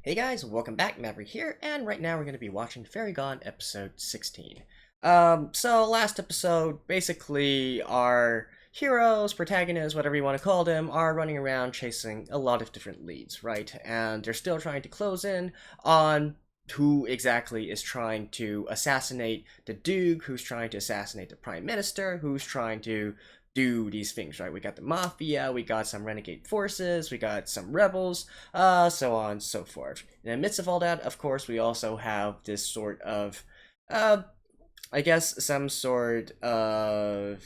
Hey guys, welcome back, Maverick here, and right now we're going to be watching Fairy Gone episode 16. So last episode, basically our heroes, protagonists, whatever you want to call them, are running around chasing a lot of different leads, right? And they're still trying to close in on who exactly is trying to assassinate the Duke, who's trying to assassinate the Prime Minister, who's trying to do these things, right? We got the Mafia, we got some renegade forces, we got some rebels, so on and so forth. In the midst of all that, of course, we also have this sort of, I guess, some sort of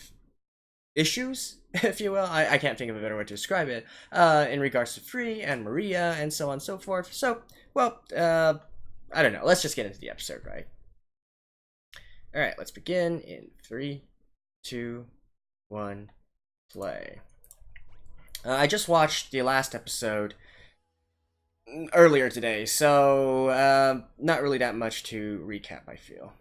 issues, if you will. I can't think of a better way to describe it, in regards to Free and Maria and so on and so forth. So, well, I don't know. Let's just get into the episode, right? Alright, let's begin in 3, 2, 1, play. I just watched the last episode earlier today, so not really that much to recap, I feel.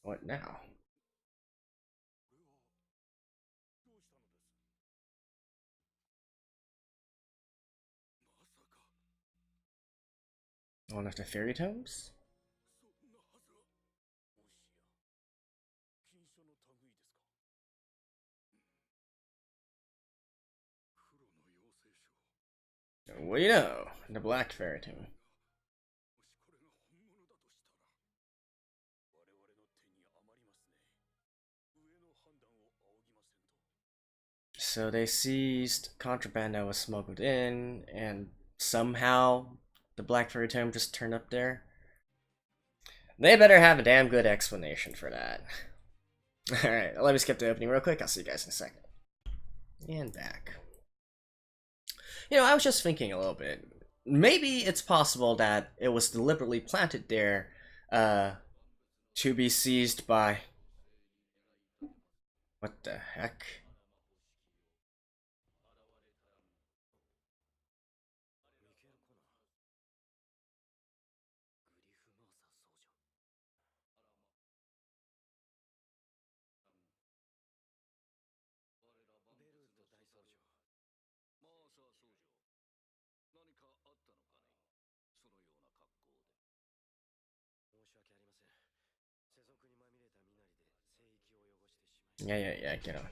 What now? One of the fairy tomes? What do you know? The black fairy tome. So they seized contraband that was smuggled in, and somehow the black fairy tome just turned up there. They better have a damn good explanation for that. Alright, let me skip the opening real quick. I'll see you guys in a second. And back. You know, I was just thinking a little bit. Maybe it's possible that it was deliberately planted there to be seized by. What the heck? Yeah, get on.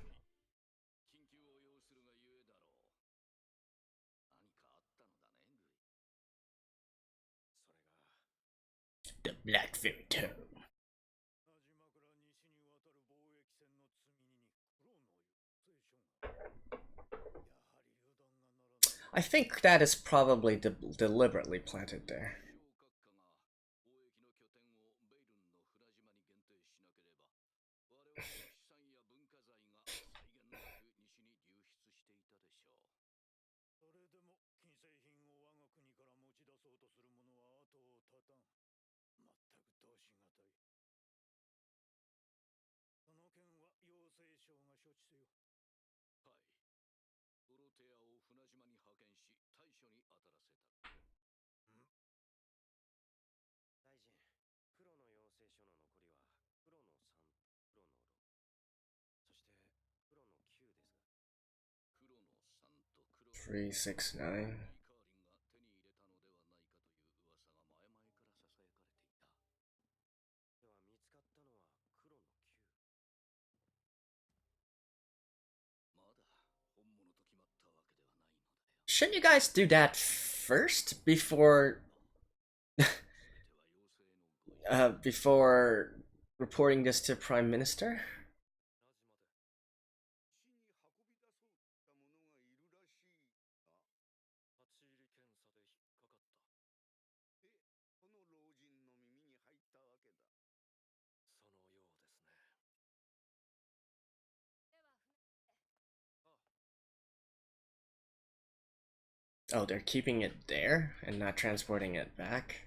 The Black Fairy Tome. I think that is probably deliberately planted there. Three, 6, 9. Shouldn't you guys do that first before before reporting this to Prime Minister? Oh, they're keeping it there and not transporting it back?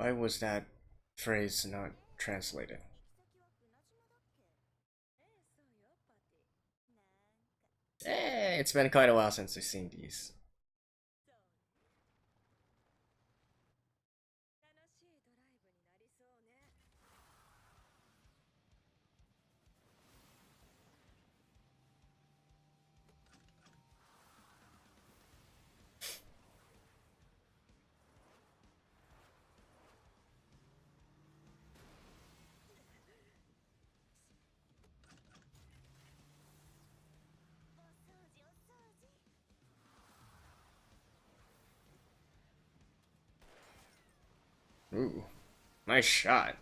Why was that phrase not translated? Eh, it's been quite a while since I've seen these. Ooh, nice shot.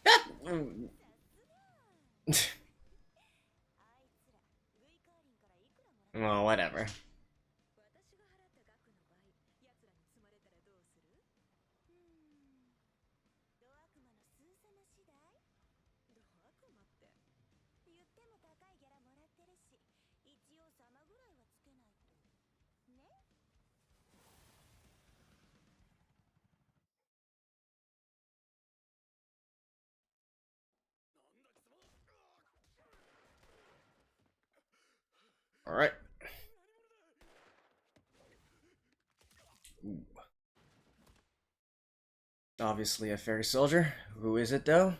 That. Well, whatever. All right. Ooh. Obviously a fairy soldier. Who is it though?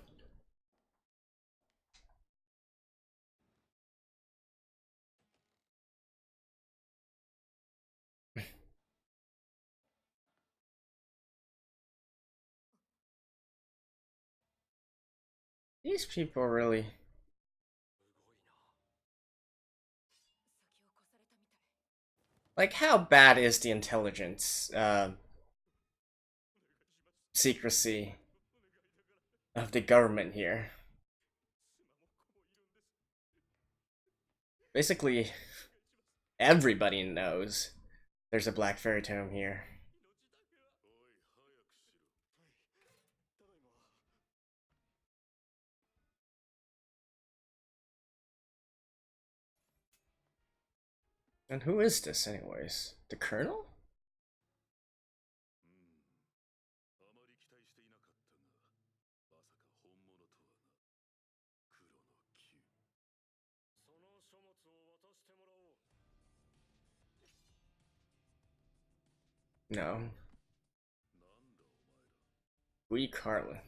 These people really. Like, how bad is the intelligence, secrecy of the government here? Basically, everybody knows there's a black fairy tome here. And who is this, anyways? The Colonel? No. We Carlin.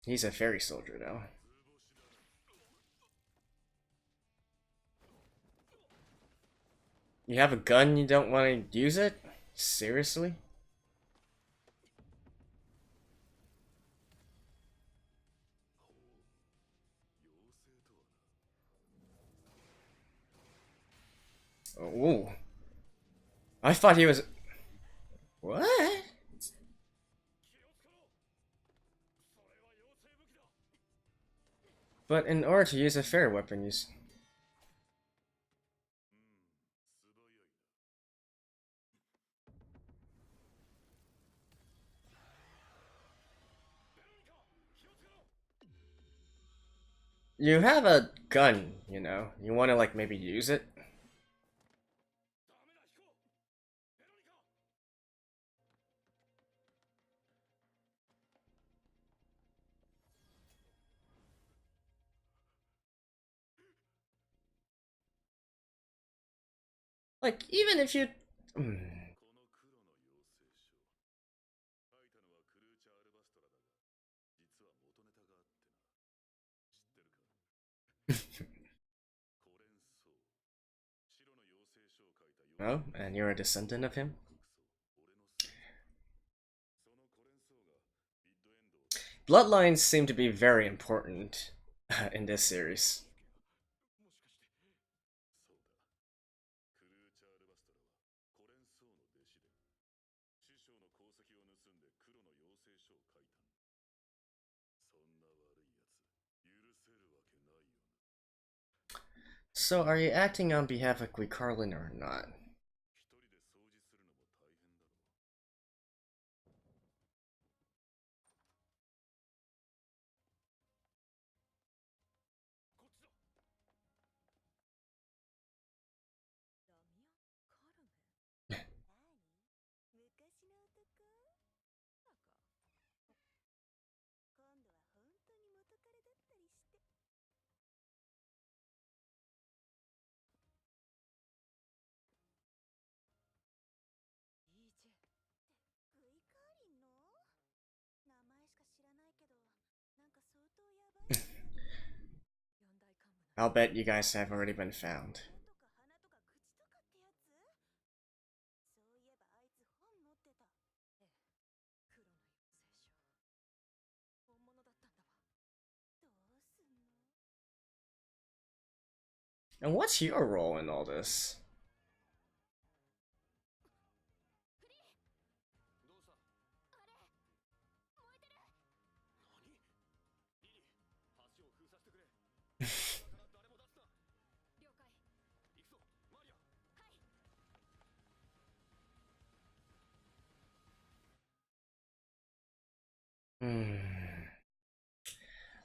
He's a fairy soldier, though. You have a gun, you don't want to use it? Seriously? Ooh. I thought he was... What? But in order to use a fairy weapon, you... You have a gun, you know. You want to, like, maybe use it? Like, even if you... Oh, and you're a descendant of him? Bloodlines seem to be very important in this series. So, are you acting on behalf of Gwicarlin or not? I'll bet you guys have already been found. And what's your role in all this?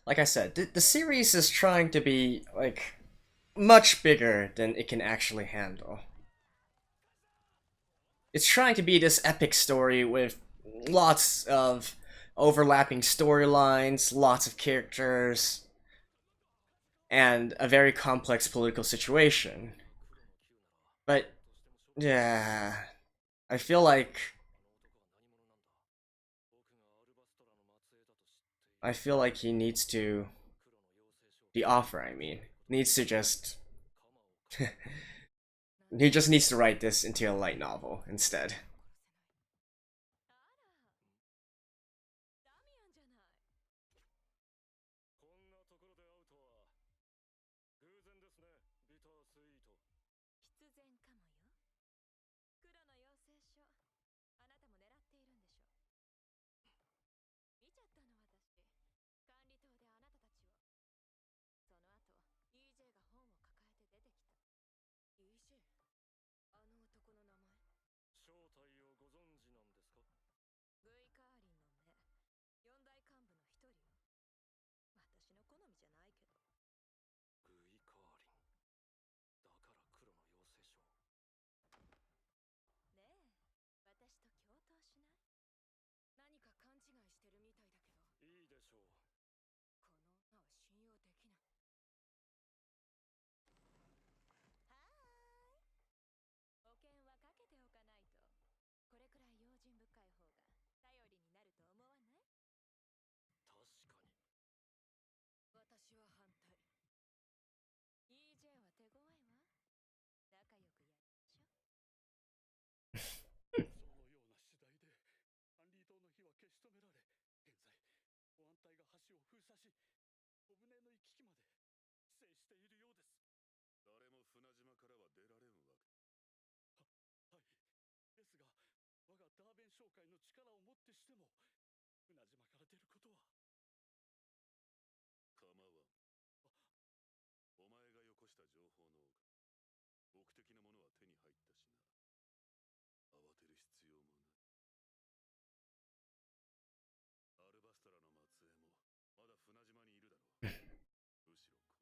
Like I said, the series is trying to be, like, much bigger than it can actually handle. It's trying to be this epic story with lots of overlapping storylines, lots of characters, and a very complex political situation. But, yeah, I feel like he needs to, the author, I mean, needs to just he just needs to write this into a light novel instead.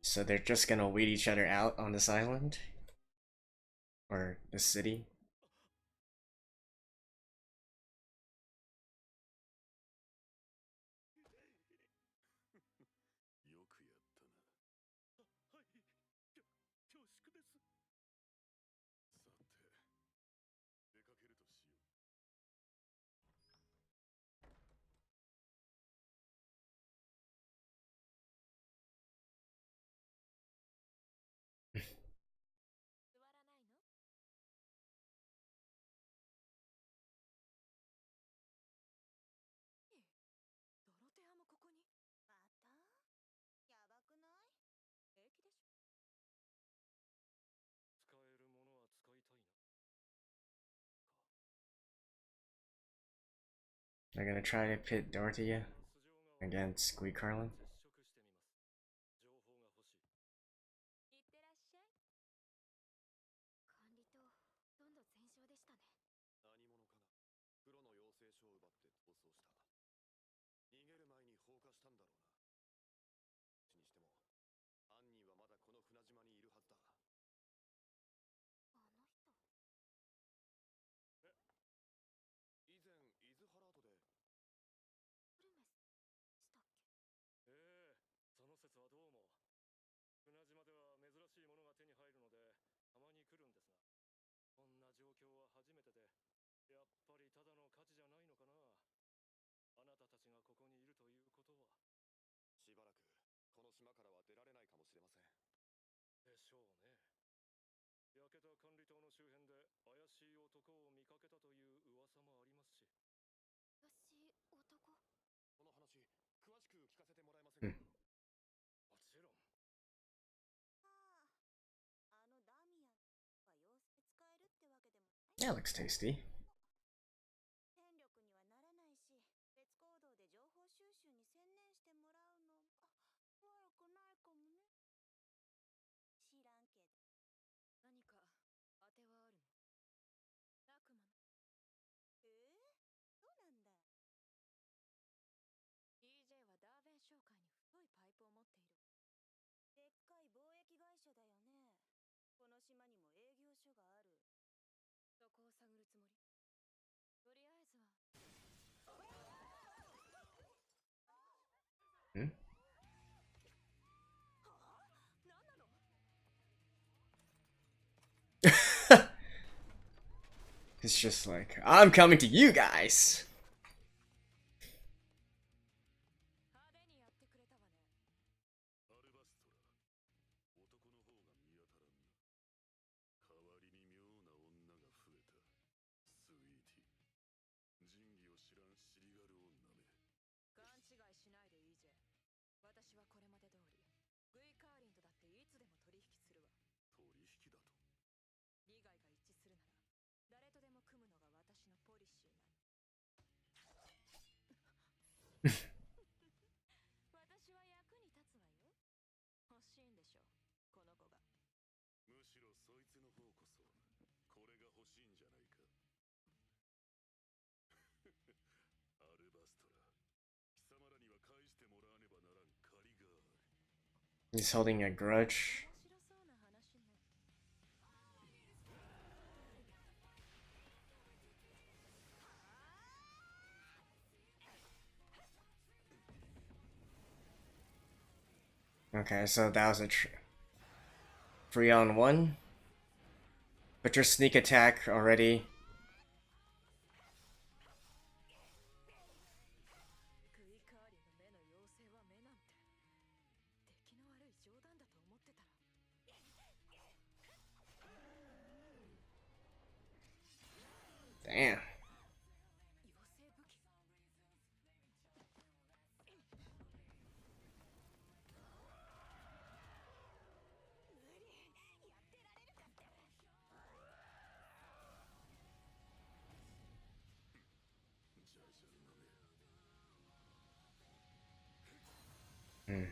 So they're just gonna weed each other out on this island? Or the city? They're gonna try to pit Dorothea against Gui Carlin. ばらくこの島からは出られないかもしれません。でしょうね。焼けた管理棟の周辺で怪しい男を見かけたという噂もありますし。怪しい男？この話、詳しく聞かせてもらえませんか？もちろん。ダミアンは妖精使えるってわけでもない。 That looks tasty. 戦力にはならないし、別行動で情報収集に専念してもらうの悪くないかもね。知らんけど。何か当てはあるの？悪魔の。そうなんだ。 EJ はダーベン商会に太いパイプを持っている。でっかい貿易会社だよね。この島にも営業所がある。そこを探るつもり？とりあえずは。何なのIt's just like, I'm coming to you guys. 派手にやってくれたわね。アルバストラ、男の方が見当たらんな。代わりに妙な女が増えた。スイーティ、仁義を知らん尻軽女め。勘違いしないで EJ。私はこれまで通りグイカーリンとだっていつでも取引するわ。取引だと？利害が一致するなら誰とでも組むのが私のポリシーなの。私は役に立つわよ。欲しいんでしょ、この子が。むしろそいつの方こそこれが欲しいんじゃないか。アルバストラ、貴様らには返してもらわねばならん借りがある。 He's holding a grudge. 面白そうな話ね。Okay, so that was a 3-on-1. But your sneak attack already. グイカーリの目の妖精は目なんて出来の悪い冗談だと思ってたら。Damn. 妖精武器。無理、やってられるかって。じゃじゃなめ。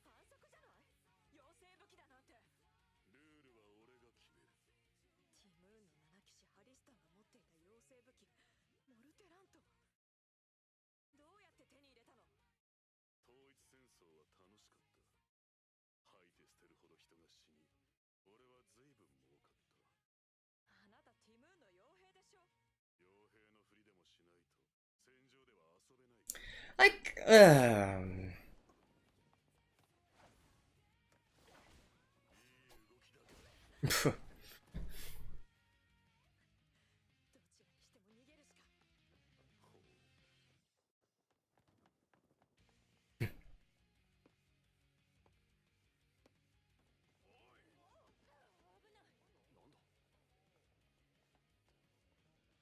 反則じゃない？妖精武器だなんて。ルールは俺が決める。ティムーンの七騎士ハリスタンが持っていた妖精武器モルテラント。どうやって手に入れたの？統一戦争は楽しかった。吐いて捨てるほど人が死に、俺は随分儲かった。あなたティムーンの傭兵でしょ。傭兵のふりでもしないと戦場では遊べない。Like, いい動きだ。どちらにしても逃げるしか。ほう。危ない。なんだ？ベル。ダメだ！あの男は妖精武器を。だ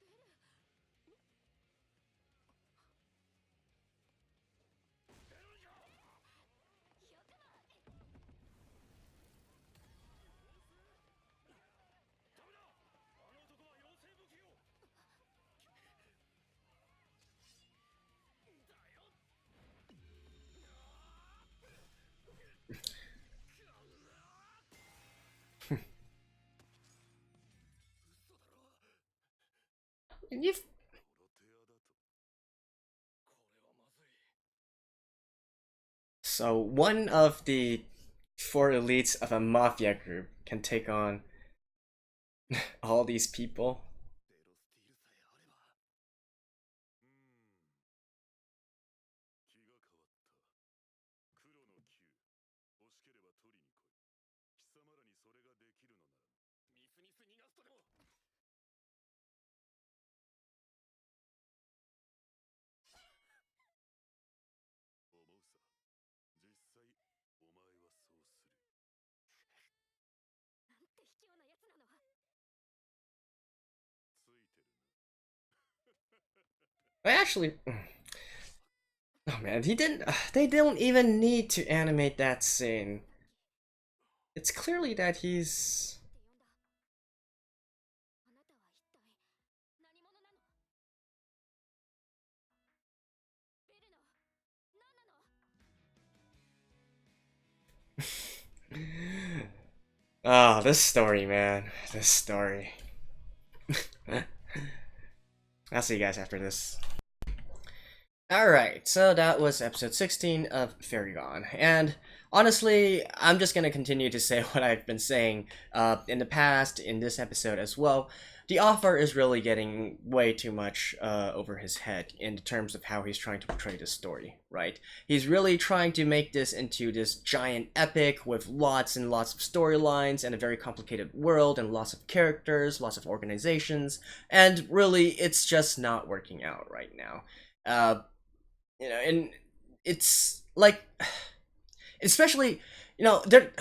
よ。 嘘だろ。 you プロテアだと？これはまずい。 So one of the 4 elites of a mafia group can take on all these people. デロスティールさえあれば。気が変わった。黒の球、欲しければ取りに来い。貴様らにそれができるのなら。ミスミス逃がすとでも。お I actually, oh man, he didn't. They don't even need to animate that scene. It's clearly that he's. Oh, this story, man. This story. I'll see you guys after this. Alright, so that was episode 16 of Fairy Gone. And honestly, I'm just gonna continue to say what I've been saying in the past, in this episode as well. The author is really getting way too much over his head in terms of how he's trying to portray this story, right? He's really trying to make this into this giant epic with lots and lots of storylines and a very complicated world and lots of characters, lots of organizations, and really, it's just not working out right now. And it's like, especially, there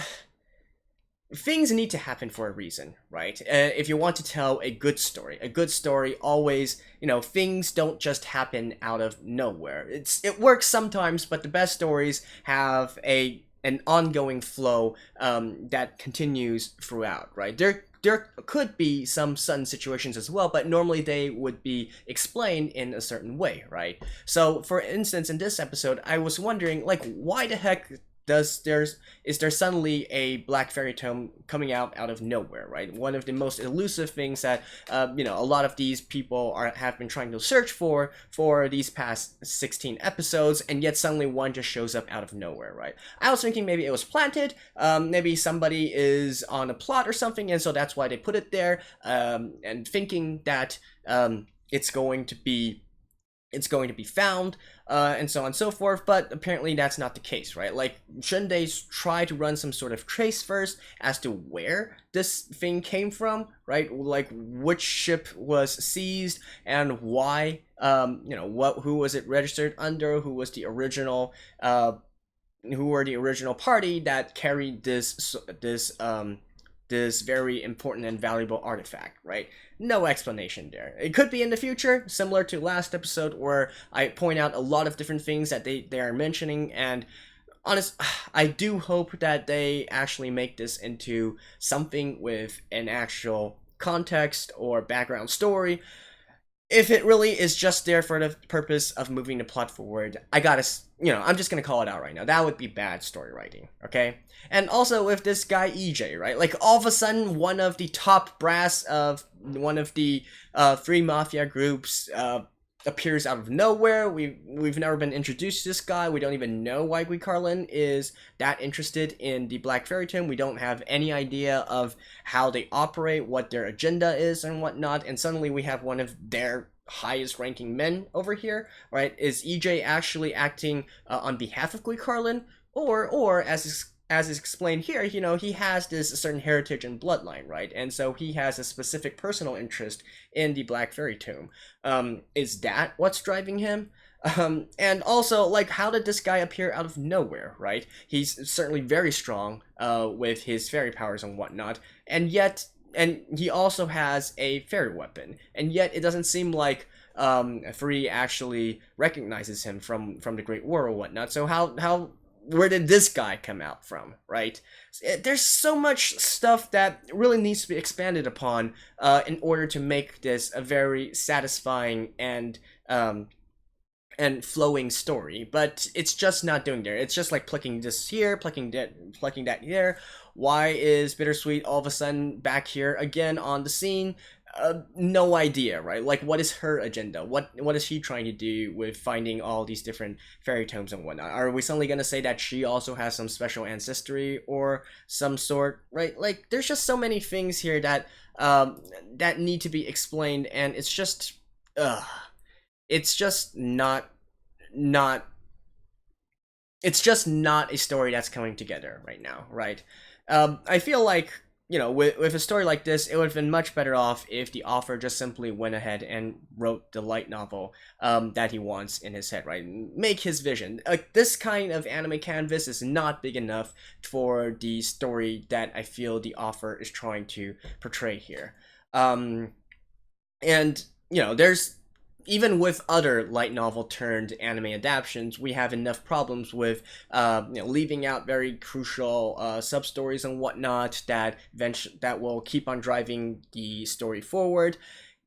things need to happen for a reason, right? If you want to tell a good story always, things don't just happen out of nowhere. It works sometimes, but the best stories have an ongoing flow that continues throughout, right? There could be some sudden situations as well, but normally they would be explained in a certain way, right? So, for instance, in this episode, I was wondering, like, why the heck is there suddenly a black fairy tome coming out of nowhere, right? One of the most elusive things that a lot of these people have been trying to search for these past 16 episodes, and yet suddenly one just shows up out of nowhere, right? I was thinking maybe it was planted, maybe somebody is on a plot or something, and so that's why they put it there, and thinking that it's going to be found, and so on and so forth, but apparently that's not the case, right? Like, shouldn't they try to run some sort of trace first as to where this thing came from, right? Like, which ship was seized and why, who was it registered under, who was the original, who were the original party that carried this very important and valuable artifact, right? No explanation there. It could be in the future, similar to last episode where I point out a lot of different things that they are mentioning, and I do hope that they actually make this into something with an actual context or background story. If it really is just there for the purpose of moving the plot forward, I'm just gonna call it out right now. That would be bad story writing, okay? And also with this guy EJ, right? Like, all of a sudden, one of the top brass of one of the three mafia groups appears out of nowhere. We've never been introduced to this guy. We don't even know why Gui Carlin is that interested in the Black Fairy Tome. We don't have any idea of how they operate, what their agenda is, and whatnot. And suddenly we have one of their highest ranking men over here, right? Is EJ actually acting on behalf of Gui Carlin, or as is explained here, he has this certain heritage and bloodline, right? And so he has a specific personal interest in the Black Fairy Tome. Is that what's driving him? And also, like, how did this guy appear out of nowhere, right? He's certainly very strong with his fairy powers and whatnot, and he also has a fairy weapon, and yet it doesn't seem like Free actually recognizes him from the Great War or whatnot. So where did this guy come out from, right? There's so much stuff that really needs to be expanded upon in order to make this a very satisfying and flowing story, but it's just not doing there. It's just like plucking this here, plucking that here. Why is Bittersweet all of a sudden back here again on the scene? No idea, right? Like, what is her agenda? What is she trying to do with finding all these different fairy tomes and whatnot? Are we suddenly gonna say that she also has some special ancestry or some sort, right? Like, there's just so many things here that that need to be explained, and it's just not it's just not a story that's coming together right now, right? I feel like with a story like this, it would have been much better off if the author just simply went ahead and wrote the light novel that he wants in his head, right? Make his vision. Like, this kind of anime canvas is not big enough for the story that I feel the author is trying to portray here. And there's, even with other light novel turned anime adaptations, we have enough problems with leaving out very crucial sub stories and whatnot that will keep on driving the story forward.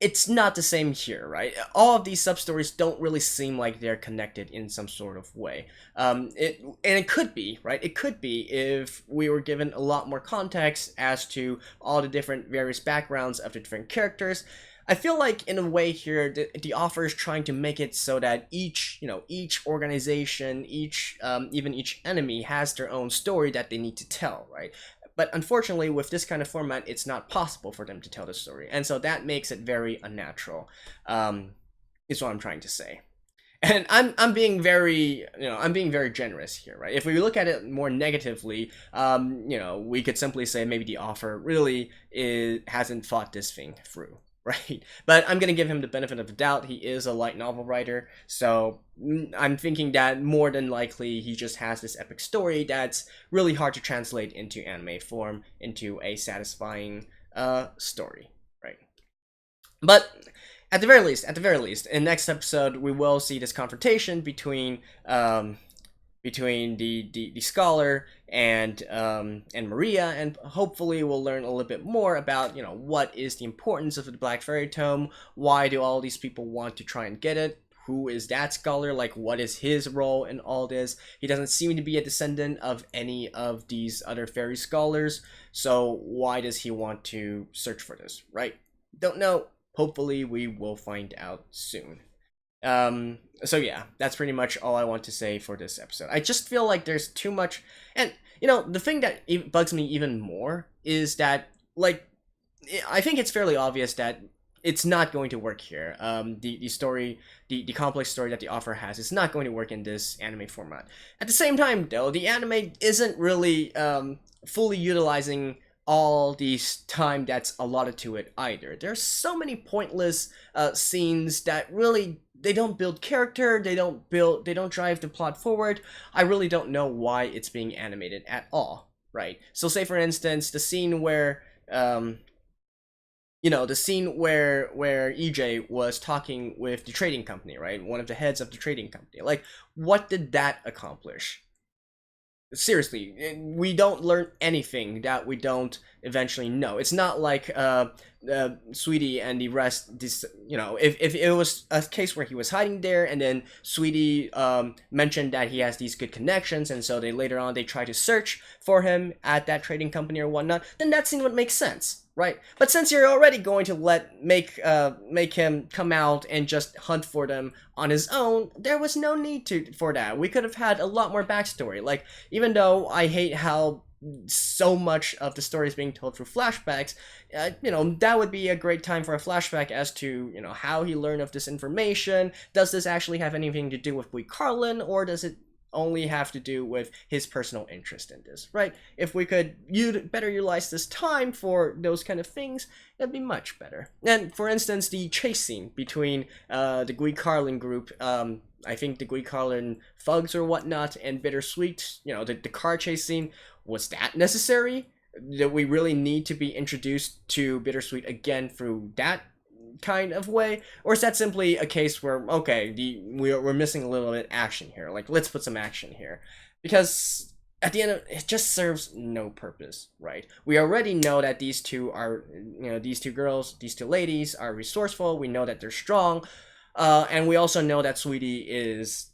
It's not the same here, right? All of these sub stories don't really seem like they're connected in some sort of way. It could be, right? It could be if we were given a lot more context as to all the different various backgrounds of the different characters. I feel like, in a way here, the author is trying to make it so that each organization, even each enemy has their own story that they need to tell, right? But unfortunately, with this kind of format, it's not possible for them to tell the story, and so that makes it very unnatural. Is what I'm trying to say. And I'm being very generous here, right? If we look at it more negatively, we could simply say maybe the author really hasn't thought this thing through. Right, but I'm gonna give him the benefit of the doubt. He is a light novel writer, so I'm thinking that more than likely he just has this epic story that's really hard to translate into anime form, into a satisfying story, right? But at the very least, in next episode we will see this confrontation between the scholar and Maria, and hopefully we'll learn a little bit more about what is the importance of the Black Fairy Tome. Why do all these people want to try and get it? Who is that scholar? Like, what is his role in all this? He doesn't seem to be a descendant of any of these other fairy scholars, so why does he want to search for this, right? Don't know. Hopefully we will find out soon. So yeah, that's pretty much all I want to say for this episode. I just feel like there's too much, and the thing that bugs me even more is that, like, I think it's fairly obvious that it's not going to work here. The story, the complex story that the author has is not going to work in this anime format. At the same time, though, the anime isn't really fully utilizing all the time that's allotted to it either. There's so many pointless scenes that really, they don't build character, they don't drive the plot forward. I really don't know why it's being animated at all, right? So say for instance, the scene where where EJ was talking with the trading company, right? One of the heads of the trading company. Like, what did that accomplish? Seriously, we don't learn anything that we don't eventually know. It's not like Sweetie and the rest. This, if it was a case where he was hiding there, and then Sweetie mentioned that he has these good connections, and so later on they try to search for him at that trading company or whatnot, then that scene would make sense, right? But since you're already going to make him come out and just hunt for them on his own, there was no need for that. We could have had a lot more backstory. Like, even though I hate how so much of the story is being told through flashbacks, that would be a great time for a flashback as to how he learned of this information. Does this actually have anything to do with Lee Carlin, or does it only have to do with his personal interest in this, right? If we could better utilize this time for those kind of things, that'd be much better. And for instance, the chase scene between the Gui Carlin group, I think the Gui Carlin thugs or whatnot, and Bittersweet, the car chase scene, was that necessary? That we really need to be introduced to Bittersweet again through that kind of way? Or is that simply a case where, okay, we're missing a little bit of action here, like, let's put some action here? Because at the end of it, just serves no purpose, right? We already know that these two girls, these two ladies are resourceful. We know that they're strong, and we also know that Sweetie is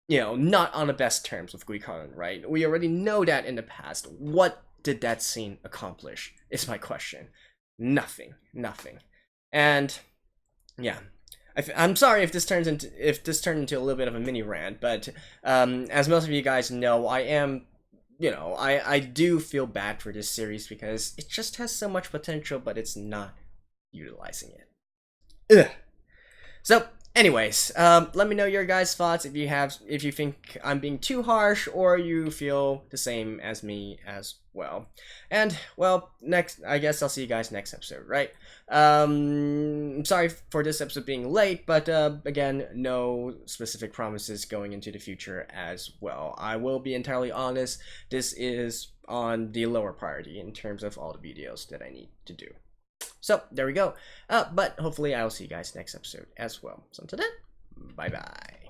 not on the best terms with Gui Carlin, right? We already know that in the past. What did that scene accomplish, is my question. Nothing. And yeah, I'm sorry if this turned into a little bit of a mini rant, but as most of you guys know, I am, I do feel bad for this series because it just has so much potential, but it's not utilizing it. Ugh. So Anyways, let me know your guys' thoughts if you think I'm being too harsh or you feel the same as me as well. And well, I guess I'll see you guys next episode, right? Sorry for this episode being late, but again, no specific promises going into the future as well. I will be entirely honest, this is on the lower priority in terms of all the videos that I need to do. So there we go. But hopefully I'll see you guys next episode as well. So until then, bye bye.